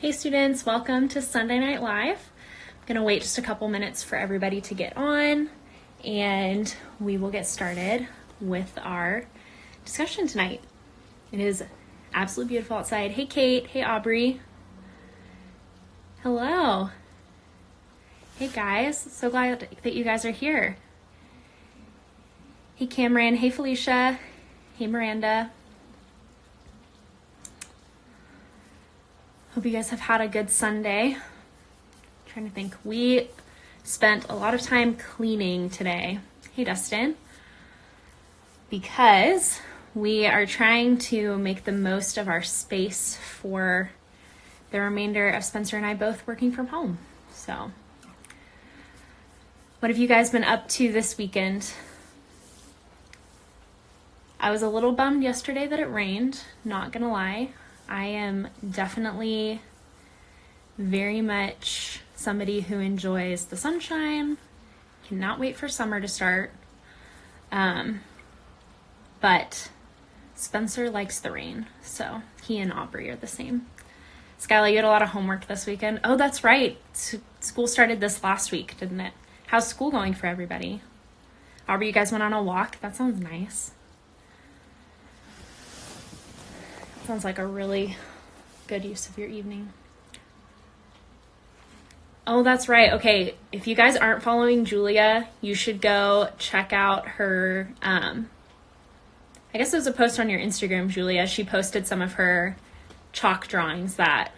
Hey students, welcome to Sunday Night Live. I'm going to wait just a couple minutes for everybody to get on and we will get started with our discussion tonight. It is absolutely beautiful outside. Hey Kate, hey Aubrey. Hello. Hey guys, so glad that you guys are here. Hey Cameron, hey Felicia, hey Miranda. Hope you guys have had a good Sunday. Trying to think. We spent a lot of time cleaning today. Hey, Dustin. Because we are trying to make the most of our space for the remainder of Spencer and I both working from home. So, what have you guys been up to this weekend? I was a little bummed yesterday that it rained, not gonna lie. I am definitely very much somebody who enjoys the sunshine, cannot wait for summer to start. But Spencer likes the rain, so he and Aubrey are the same. Skyla, you had a lot of homework this weekend. Oh, that's right. School started this last week, didn't it? How's school going for everybody? Aubrey, you guys went on a walk? That sounds nice. Sounds like a really good use of your evening. Oh, that's right. Okay, if you guys aren't following Julia, you should go check out her, I guess it was a post on your Instagram, Julia. She posted some of her chalk drawings that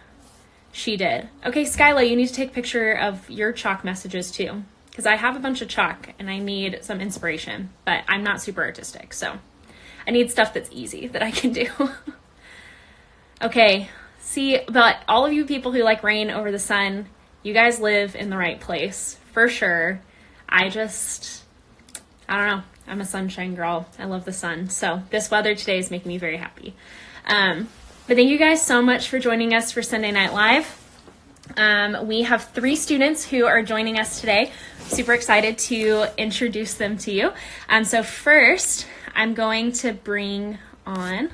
she did. Okay, Skyla, you need to take a picture of your chalk messages too, because I have a bunch of chalk and I need some inspiration, but I'm not super artistic, so I need stuff that's easy that I can do. Okay, see, but all of you people who like rain over the sun, you guys live in the right place, for sure. I don't know, I'm a sunshine girl. I love the sun, so this weather today is making me very happy. But thank you guys so much for joining us for Sunday Night Live. We have 3 students who are joining us today. Super excited to introduce them to you. So first, I'm going to bring on...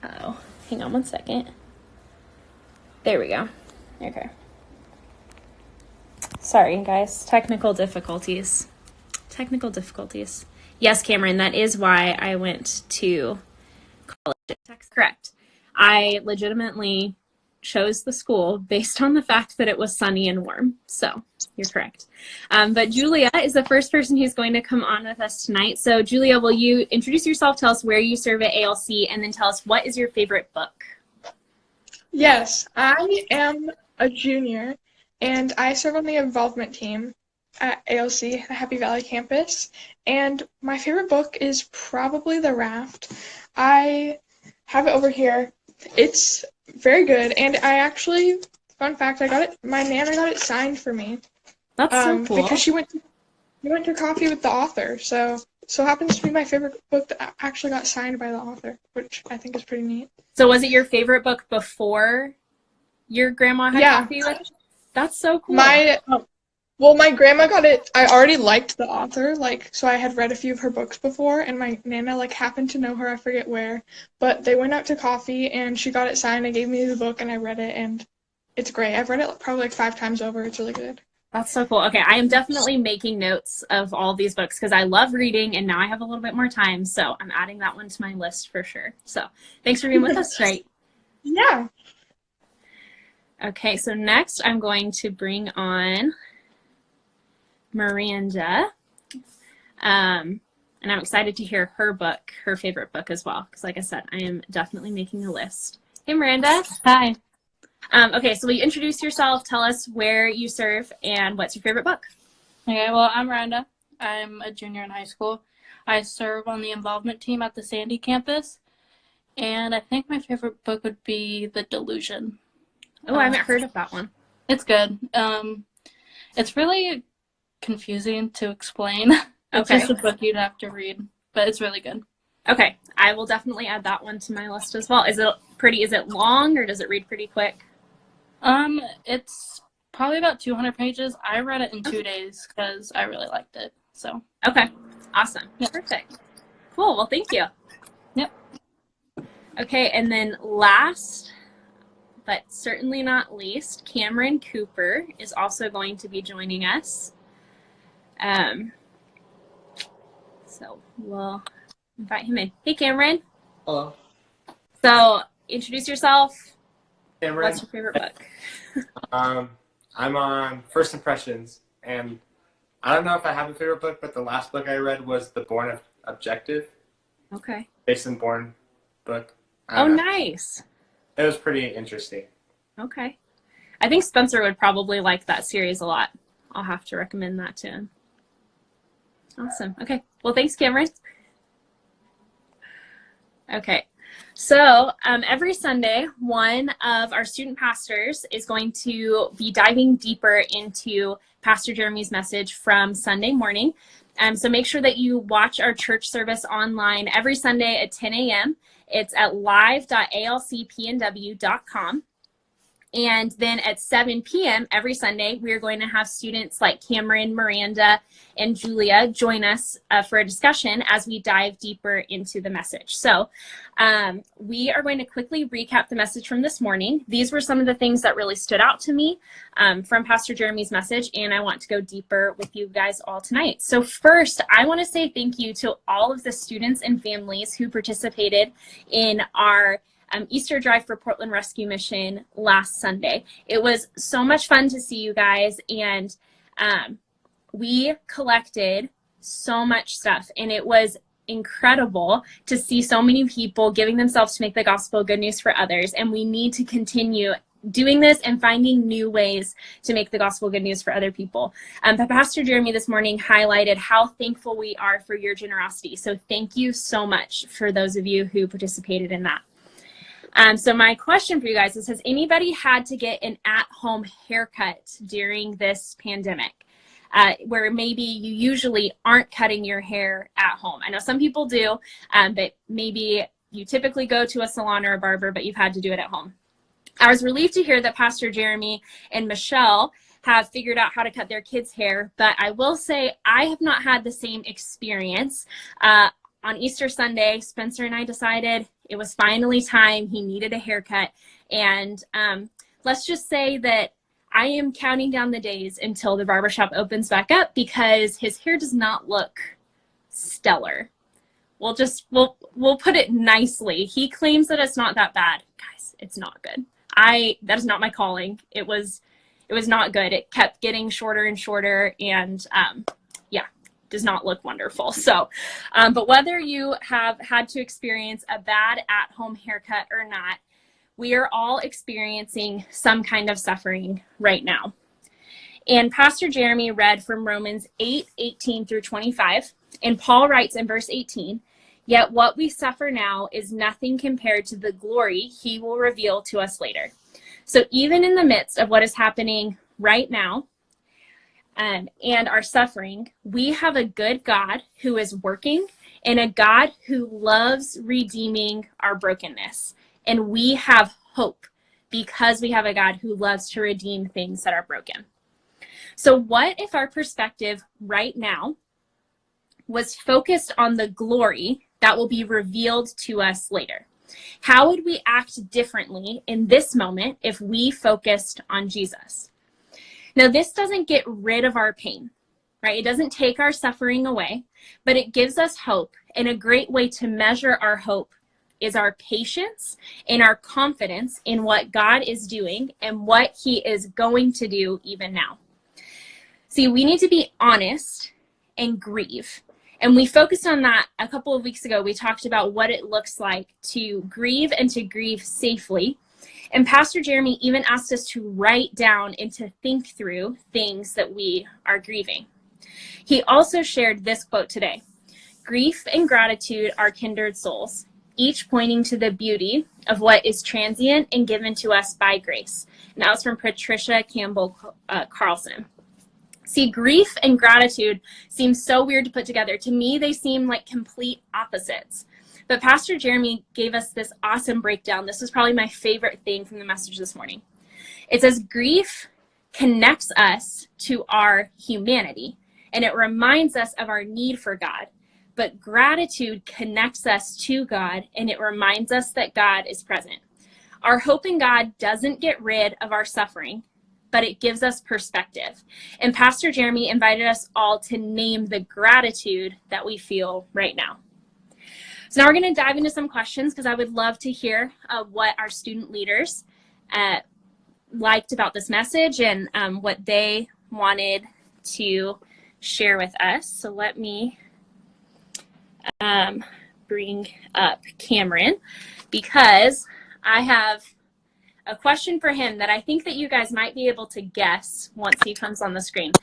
Oh, hang on one second. There we go. Okay. Sorry, guys. Technical difficulties. Yes, Cameron, that is why I went to college at Texas. Correct. I legitimately chose the school based on the fact that it was sunny and warm. So you're correct. But Julia is the first person who's going to come on with us tonight. So Julia, will you introduce yourself, tell us where you serve at ALC, and then tell us what is your favorite book? Yes, I am a junior and I serve on the involvement team at ALC, the Happy Valley campus. And my favorite book is probably The Raft. I have it over here. It's very good, and I actually, fun fact, my Nana got it signed for me. That's so cool. Because she went to coffee with the author, so happens to be my favorite book that actually got signed by the author, which I think is pretty neat. So was it your favorite book before your grandma had coffee with? That's so cool. My grandma got it. I already liked the author, so I had read a few of her books before, and my Nana, happened to know her, I forget where, but they went out to coffee, and she got it signed and gave me the book, and I read it, and it's great. I've read it probably 5 times over. It's really good. That's so cool. Okay, I am definitely making notes of all these books because I love reading, and now I have a little bit more time, so I'm adding that one to my list for sure. So thanks for being with us tonight. Yeah. Okay, so next I'm going to bring on Miranda, and I'm excited to hear her book, her favorite book as well, because like I said, I am definitely making a list. Hey, Miranda. Hi. Okay, so will you introduce yourself, tell us where you serve, and what's your favorite book? Okay, well, I'm Miranda. I'm a junior in high school. I serve on the involvement team at the Sandy campus, and I think my favorite book would be The Delusion. Oh, I haven't heard of that one. It's good. It's really confusing to explain. It's just a book you'd have to read, but it's really good. Okay, I will definitely add that one to my list as well. Is it long, or does it read pretty quick? It's probably about 200 pages. I read it in 2 days because I really liked it. So. Okay, awesome. Yep. Perfect. Cool, well, thank you. Yep. Okay, and then last but certainly not least, Cameron Cooper is also going to be joining us. So we'll invite him in. Hey, Cameron. Hello. So introduce yourself. Cameron. What's your favorite book? I'm on First Impressions, and I don't know if I have a favorite book, but the last book I read was The Bourne Objective, Okay. Jason Bourne book. I Oh, don't know. nice. It was pretty interesting. Okay. I think Spencer would probably like that series a lot. I'll have to recommend that to him. Awesome. Okay. Well, thanks, Cameron. Okay. So every Sunday, one of our student pastors is going to be diving deeper into Pastor Jeremy's message from Sunday morning. So make sure that you watch our church service online every Sunday at 10 a.m. It's at live.alcpnw.com. And then at 7 p.m. every Sunday, we are going to have students like Cameron, Miranda, and Julia join us for a discussion as we dive deeper into the message. So we are going to quickly recap the message from this morning. These were some of the things that really stood out to me from Pastor Jeremy's message, and I want to go deeper with you guys all tonight. So first, I want to say thank you to all of the students and families who participated in our Easter Drive for Portland Rescue Mission last Sunday. It was so much fun to see you guys, and we collected so much stuff, and it was incredible to see so many people giving themselves to make the gospel good news for others, and we need to continue doing this and finding new ways to make the gospel good news for other people. But Pastor Jeremy this morning highlighted how thankful we are for your generosity, so thank you so much for those of you who participated in that. So my question for you guys is, has anybody had to get an at-home haircut during this pandemic? Where maybe you usually aren't cutting your hair at home. I know some people do, but maybe you typically go to a salon or a barber, but you've had to do it at home. I was relieved to hear that Pastor Jeremy and Michelle have figured out how to cut their kids' hair, but I will say I have not had the same experience. On Easter Sunday, Spencer and I decided it was finally time. He needed a haircut. And let's just say that I am counting down the days until the barbershop opens back up because his hair does not look stellar. We'll put it nicely. He claims that it's not that bad. Guys, it's not good. That is not my calling. It was not good. It kept getting shorter and shorter, and does not look wonderful. So, but whether you have had to experience a bad at-home haircut or not, we are all experiencing some kind of suffering right now. And Pastor Jeremy read from Romans 8:18 through 25, and Paul writes in verse 18, "Yet what we suffer now is nothing compared to the glory he will reveal to us later." So even in the midst of what is happening right now, and our suffering, we have a good God who is working and a God who loves redeeming our brokenness. And we have hope because we have a God who loves to redeem things that are broken. So what if our perspective right now was focused on the glory that will be revealed to us later? How would we act differently in this moment if we focused on Jesus? Now, this doesn't get rid of our pain, right? It doesn't take our suffering away, but it gives us hope. And a great way to measure our hope is our patience and our confidence in what God is doing and what he is going to do even now. See, we need to be honest and grieve. And we focused on that a couple of weeks ago. We talked about what it looks like to grieve and to grieve safely. And Pastor Jeremy even asked us to write down and to think through things that we are grieving. He also shared this quote today: "Grief and gratitude are kindred souls, each pointing to the beauty of what is transient and given to us by grace." And that was from Patricia Campbell Carlson. See, grief and gratitude seem so weird to put together. To me, they seem like complete opposites. But Pastor Jeremy gave us this awesome breakdown. This was probably my favorite thing from the message this morning. It says grief connects us to our humanity, and it reminds us of our need for God. But gratitude connects us to God, and it reminds us that God is present. Our hope in God doesn't get rid of our suffering, but it gives us perspective. And Pastor Jeremy invited us all to name the gratitude that we feel right now. So now we're going to dive into some questions because I would love to hear what our student leaders liked about this message and what they wanted to share with us. So let me bring up Cameron because I have a question for him that I think that you guys might be able to guess once he comes on the screen.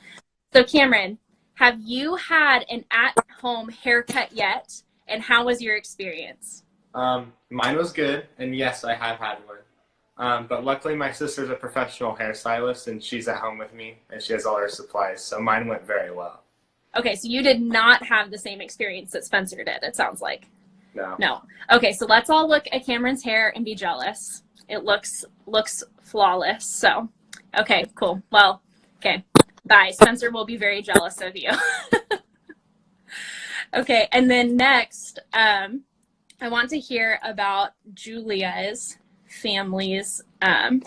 So Cameron, have you had an at-home haircut yet? And how was your experience? Mine was good, and yes, I have had one. But luckily, my sister's a professional hairstylist, and she's at home with me, and she has all her supplies, so mine went very well. Okay, so you did not have the same experience that Spencer did, it sounds like. No. Okay, so let's all look at Cameron's hair and be jealous. It looks flawless, so. Okay, cool. Well, okay, bye. Spencer will be very jealous of you. Okay, and then next, I want to hear about Julia's family's at-home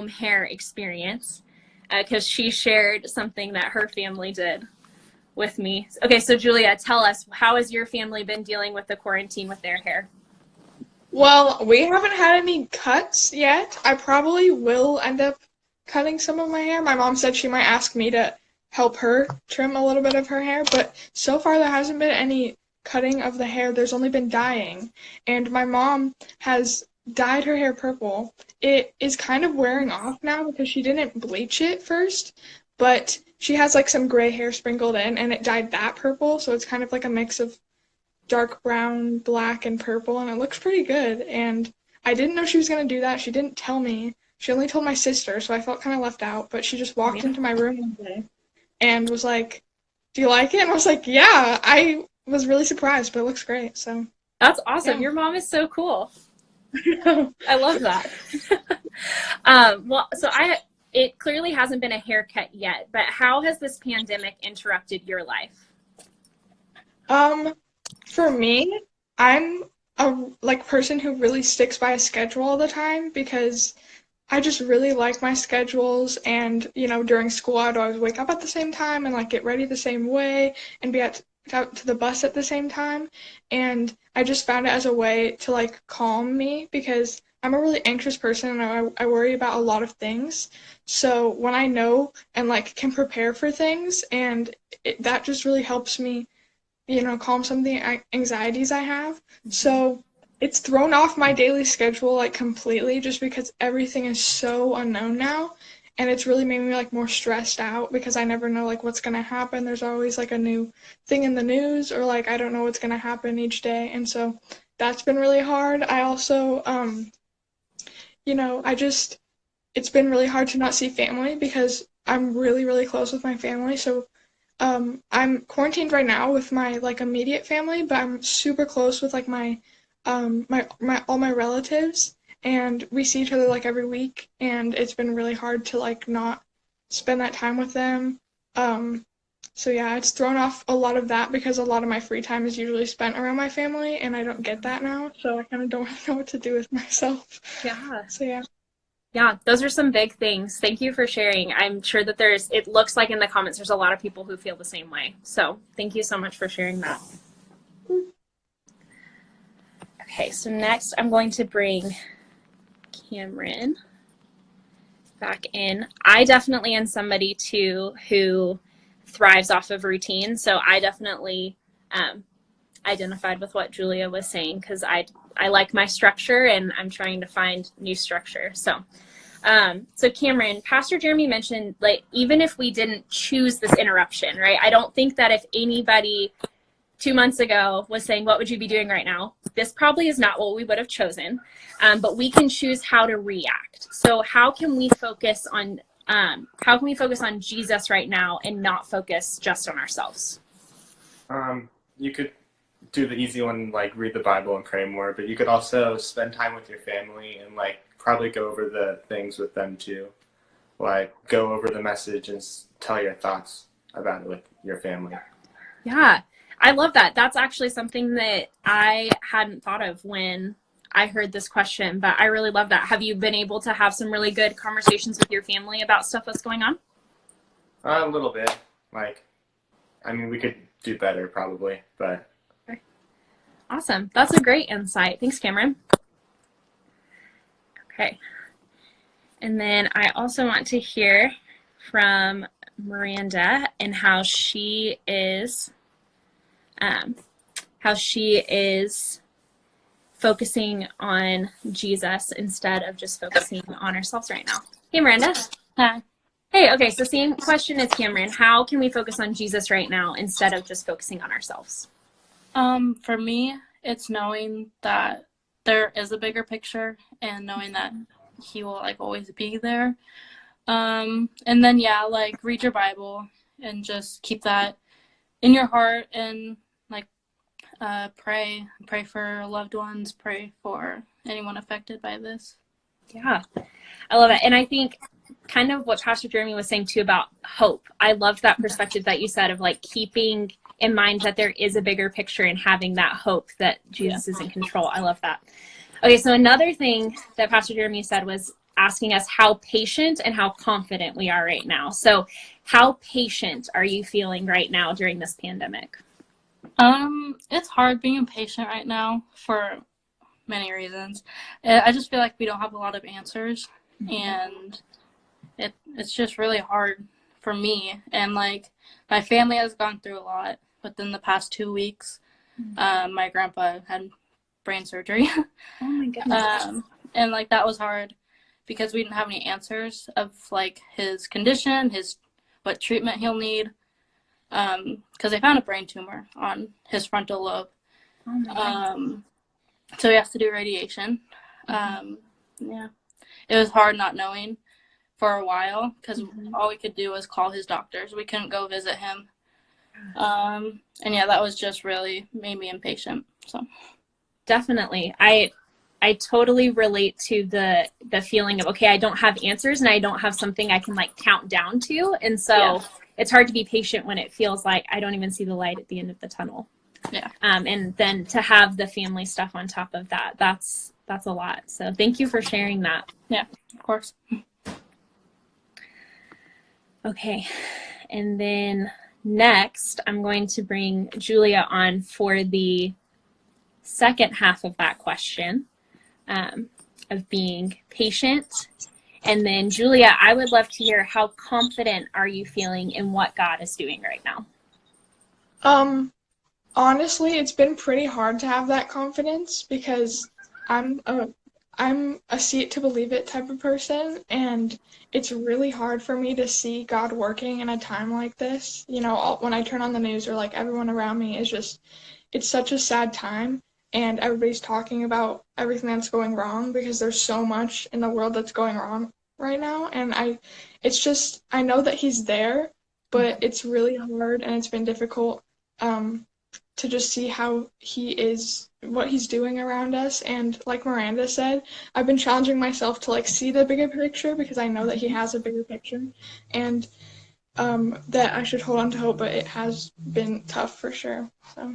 hair experience because she shared something that her family did with me. Okay, so Julia, tell us, how has your family been dealing with the quarantine with their hair? Well, we haven't had any cuts yet. I probably will end up cutting some of my hair. My mom said she might ask me to help her trim a little bit of her hair, but so far there hasn't been any cutting of the hair. There's only been dyeing, and my mom has dyed her hair purple. It is kind of wearing off now because she didn't bleach it first, but she has like some gray hair sprinkled in, and it dyed that purple, so it's kind of like a mix of dark brown, black, and purple, and it looks pretty good. And I didn't know she was going to do that. She didn't tell me. She only told my sister, so I felt kind of left out, but she just walked into my room one day and was like, "Do you like it?" And I was like, "Yeah." I was really surprised, but it looks great. So That's awesome. Yeah. Your mom is so cool. I love that. Well, so it clearly hasn't been a haircut yet, but how has this pandemic interrupted your life? For me, I'm a person who really sticks by a schedule all the time because I just really like my schedules, and during school I'd always wake up at the same time and like get ready the same way and be out to the bus at the same time, and I just found it as a way to like calm me because I'm a really anxious person and I worry about a lot of things. So when I know and like can prepare for things, and that just really helps me, calm some of the anxieties I have. So it's thrown off my daily schedule like completely just because everything is so unknown now, and it's really made me like more stressed out because I never know like what's gonna happen. There's always like a new thing in the news, or like I don't know what's gonna happen each day, and so that's been really hard. I also it's been really hard to not see family because I'm really, really close with my family. So I'm quarantined right now with my like immediate family, but I'm super close with like my all my relatives, and we see each other like every week, and it's been really hard to like not spend that time with them. So yeah, it's thrown off a lot of that because a lot of my free time is usually spent around my family, and I don't get that now, so I kind of don't know what to do with myself. Yeah. So yeah. Yeah, those are some big things. Thank you for sharing. I'm sure that it looks like in the comments, there's a lot of people who feel the same way. So thank you so much for sharing that. Okay, so next I'm going to bring Cameron back in. I definitely am somebody too who thrives off of routine. So I definitely identified with what Julia was saying because I like my structure and I'm trying to find new structure. So Cameron, Pastor Jeremy mentioned, like, even if we didn't choose this interruption, right? I don't think that if anybody 2 months ago was saying, what would you be doing right now? This probably is not what we would have chosen, but we can choose how to react. So how can we focus on Jesus right now and not focus just on ourselves? You could do the easy one, like read the Bible and pray more, but you could also spend time with your family and like probably go over the things with them too. Like go over the message and tell your thoughts about it with your family. Yeah, I love that. That's actually something that I hadn't thought of when I heard this question, but I really love that. Have you been able to have some really good conversations with your family about stuff that's going on? A little bit. We could do better probably, but. Awesome. That's a great insight. Thanks, Cameron. Okay. And then I also want to hear from Miranda and how she is focusing on Jesus instead of just focusing on ourselves right now. Hey, Miranda. Hi. Hey, okay, so same question as Cameron. How can we focus on Jesus right now instead of just focusing on ourselves? For me, it's knowing that there is a bigger picture and knowing that he will always be there. And then read your Bible and just keep that in your heart and pray for loved ones, pray for anyone affected by this. Yeah, I love it. And I think kind of what Pastor Jeremy was saying too about hope. I loved that perspective that you said of keeping in mind that there is a bigger picture and having that hope that Jesus is in control. I love that. Okay, so another thing that Pastor Jeremy said was asking us how patient and how confident we are right now. So how patient are you feeling right now during this pandemic? It's hard being patient right now for many reasons. I just feel like we don't have a lot of answers, and it's just really hard for me. And my family has gone through a lot within the past 2 weeks. My grandpa had brain surgery. Oh my goodness. And that was hard because we didn't have any answers of his condition, what treatment he'll need. Because they found a brain tumor on his frontal lobe. Oh my goodness. So he has to do radiation. Yeah, it was hard not knowing for a while because all we could do was call his doctors. We couldn't go visit him. And that was just really made me impatient. So definitely. I totally relate to the feeling of, okay, I don't have answers and I don't have something I can count down to. And so it's hard to be patient when it feels like I don't even see the light at the end of the tunnel. Yeah. And then to have the family stuff on top of that, that's a lot. So thank you for sharing that. Yeah, of course. Okay. And then next, I'm going to bring Julia on for the second half of that question, of being patient. And then Julia, I would love to hear, how confident are you feeling in what God is doing right now? Honestly, it's been pretty hard to have that confidence because I'm a see it to believe it type of person, and it's really hard for me to see God working in a time like this. When I turn on the news or everyone around me is just, it's such a sad time, and everybody's talking about everything that's going wrong because there's so much in the world that's going wrong right now. And I know that he's there, but it's really hard and it's been difficult to just see how what he's doing around us. And like Miranda said, I've been challenging myself to see the bigger picture because I know that he has a bigger picture, and that I should hold on to hope, but it has been tough for sure. So.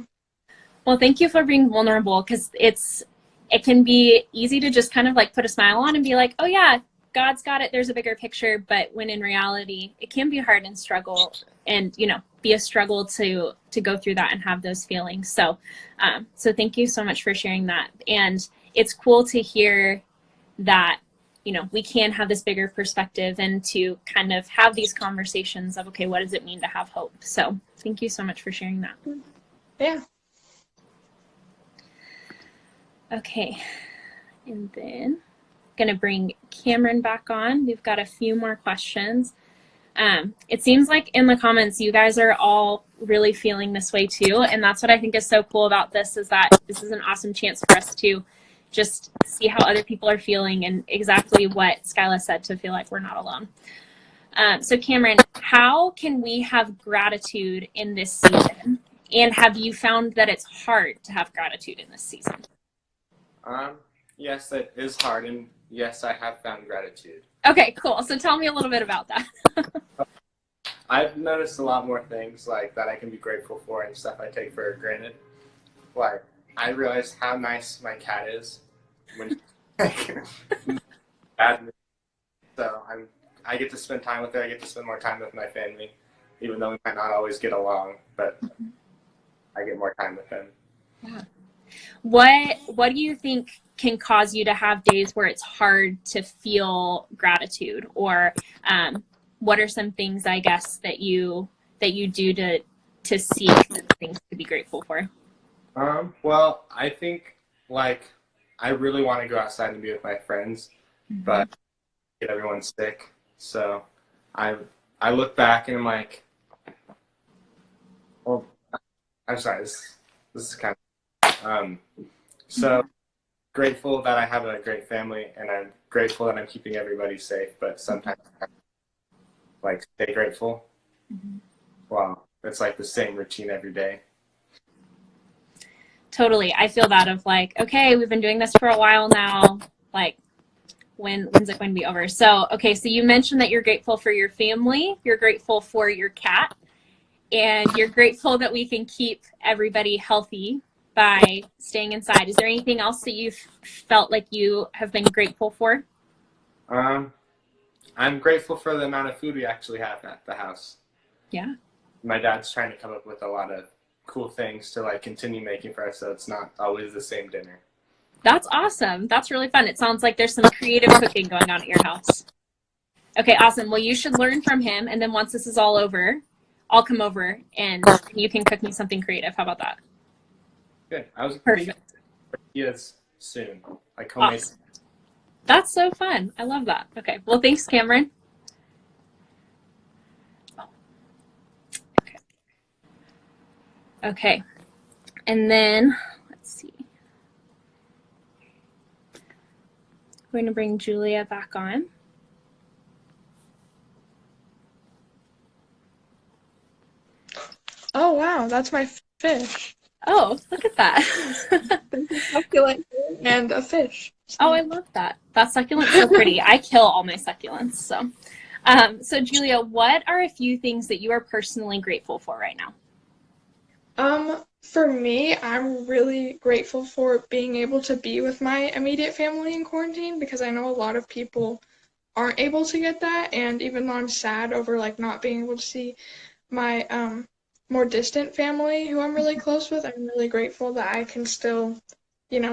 Well, thank you for being vulnerable, because it can be easy to just kind of put a smile on and be like, oh yeah, God's got it, there's a bigger picture. But when in reality, it can be hard and struggle, and be a struggle to go through that and have those feelings. So thank you so much for sharing that. And it's cool to hear that we can have this bigger perspective and to kind of have these conversations of, okay, what does it mean to have hope? So thank you so much for sharing that. Yeah. Okay, and then going to bring Cameron back on. We've got a few more questions. It seems like in the comments, you guys are all really feeling this way too. And that's what I think is so cool about this, is that this is an awesome chance for us to just see how other people are feeling, and exactly what Skyla said, to feel like we're not alone. So Cameron, how can we have gratitude in this season? And have you found that it's hard to have gratitude in this season? Yes, it is hard, and yes, I have found gratitude. Okay, cool. So tell me a little bit about that. I've noticed a lot more things that I can be grateful for and stuff I take for granted. I realized how nice my cat is. when bad mood. So I get to spend time with her. I get to spend more time with my family, even though we might not always get along, but I get more time with them. Yeah. What do you think can cause you to have days where it's hard to feel gratitude, or what are some things, I guess, that you do to seek things to be grateful for? Well, I think like I really want to go outside and be with my friends, but get everyone sick. So I look back and I'm like, well, I'm sorry, this is kind of so grateful that I have a great family, and I'm grateful that I'm keeping everybody safe. But sometimes I like stay grateful. Wow, it's like the same routine every day. Totally. I feel that of like, okay, we've been doing this for a while now. Like, when's it going to be over? So, okay, so you mentioned that you're grateful for your family, you're grateful for your cat, and you're grateful that we can keep everybody healthy by staying inside. Is there anything else that you've felt like you have been grateful for? I'm grateful for the amount of food we actually have at the house. Yeah. My dad's trying to come up with a lot of cool things to like continue making for us, so it's not always the same dinner. That's awesome. That's really fun. It sounds like there's some creative cooking going on at your house. Okay, awesome. Well, you should learn from him, and then once this is all over, I'll come over and you can cook me something creative. How about that? Good. I was Perfect. yes soon. Like homemade. Awesome. That's so fun. I love that. Okay. Well, thanks, Cameron. Okay. Okay. And then let's see. We're going to bring Julia back on. Oh, wow, that's my fish. Oh, look at that. Succulent and a fish. Oh, I love that. That succulent's so pretty. I kill all my succulents. So, so Julia, what are a few things that you are personally grateful for right now? For me, I'm really grateful for being able to be with my immediate family in quarantine, because I know a lot of people aren't able to get that, and even though I'm sad over like not being able to see my more distant family who I'm really close with, I'm really grateful that I can still,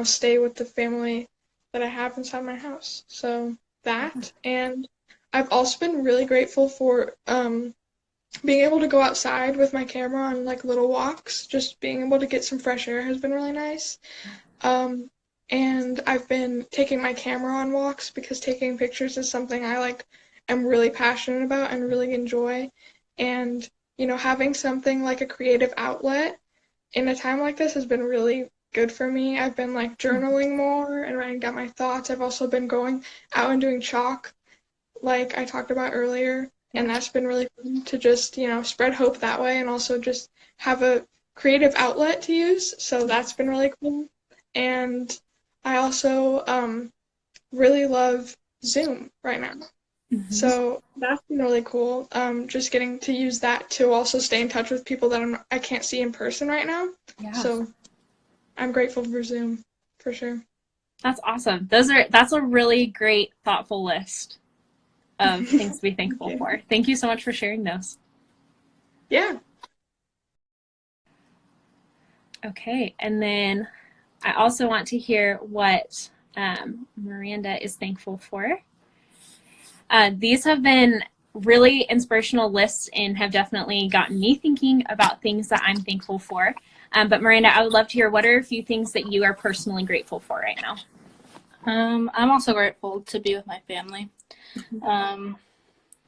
stay with the family that I have inside my house. So that, and I've also been really grateful for being able to go outside with my camera on like little walks. Just being able to get some fresh air has been really nice. And I've been taking my camera on walks because taking pictures is something I like am really passionate about and really enjoy. And having something like a creative outlet in a time like this has been really good for me. I've been like journaling more and writing down my thoughts. I've also been going out and doing chalk like I talked about earlier, and that's been really fun to just, spread hope that way and also just have a creative outlet to use. So that's been really cool. And I also really love Zoom right now. So that's been really cool. Just getting to use that to also stay in touch with people that I can't see in person right now. Yeah. So I'm grateful for Zoom, for sure. That's awesome. That's a really great, thoughtful list of things to be thankful for. Thank you so much for sharing those. Yeah. Okay, and then I also want to hear what Miranda is thankful for. These have been really inspirational lists and have definitely gotten me thinking about things that I'm thankful for. But Miranda, I would love to hear, what are a few things that you are personally grateful for right now? I'm also grateful to be with my family,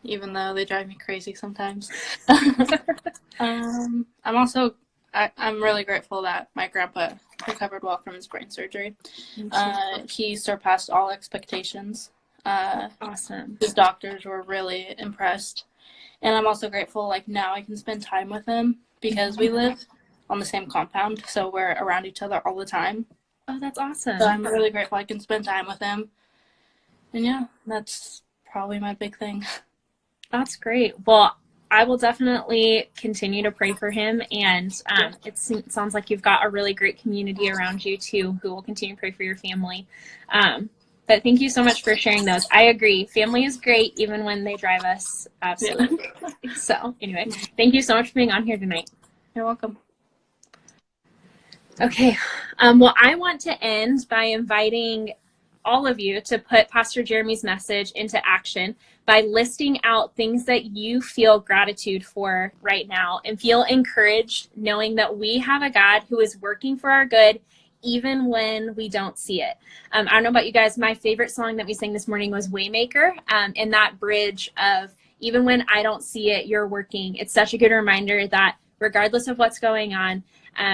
even though they drive me crazy sometimes. I'm really grateful that my grandpa recovered well from his brain surgery. He surpassed all expectations. Awesome. His doctors were really impressed. And I'm also grateful, like, now I can spend time with him because we live on the same compound, so we're around each other all the time. Oh, that's awesome. So I'm really grateful I can spend time with him. And yeah, that's probably my big thing. That's great. Well, I will definitely continue to pray for him. And sounds like you've got a really great community around you too, who will continue to pray for your family. But thank you so much for sharing those. I agree. Family is great, even when they drive us absolutely crazy. So anyway, thank you so much for being on here tonight. You're welcome. Okay. Well, I want to end by inviting all of you to put Pastor Jeremy's message into action by listing out things that you feel gratitude for right now and feel encouraged knowing that we have a God who is working for our good even when we don't see it. I don't know about you guys, my favorite song that we sang this morning was Waymaker, and that bridge of even when I don't see it, you're working. It's such a good reminder that regardless of what's going on,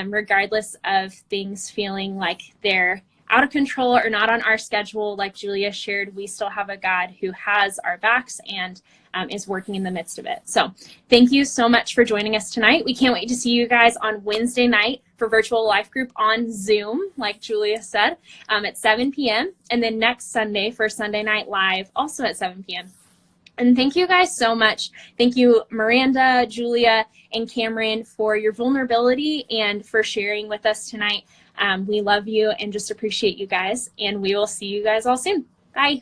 regardless of things feeling like they're out of control or not on our schedule, like Julia shared, we still have a God who has our backs and is working in the midst of it. So thank you so much for joining us tonight. We can't wait to see you guys on Wednesday night for virtual life group on Zoom, like Julia said, at 7 p.m. And then next Sunday for Sunday Night Live, also at 7 p.m. And thank you guys so much. Thank you, Miranda, Julia, and Cameron, for your vulnerability and for sharing with us tonight. We love you and just appreciate you guys. And we will see you guys all soon. Bye.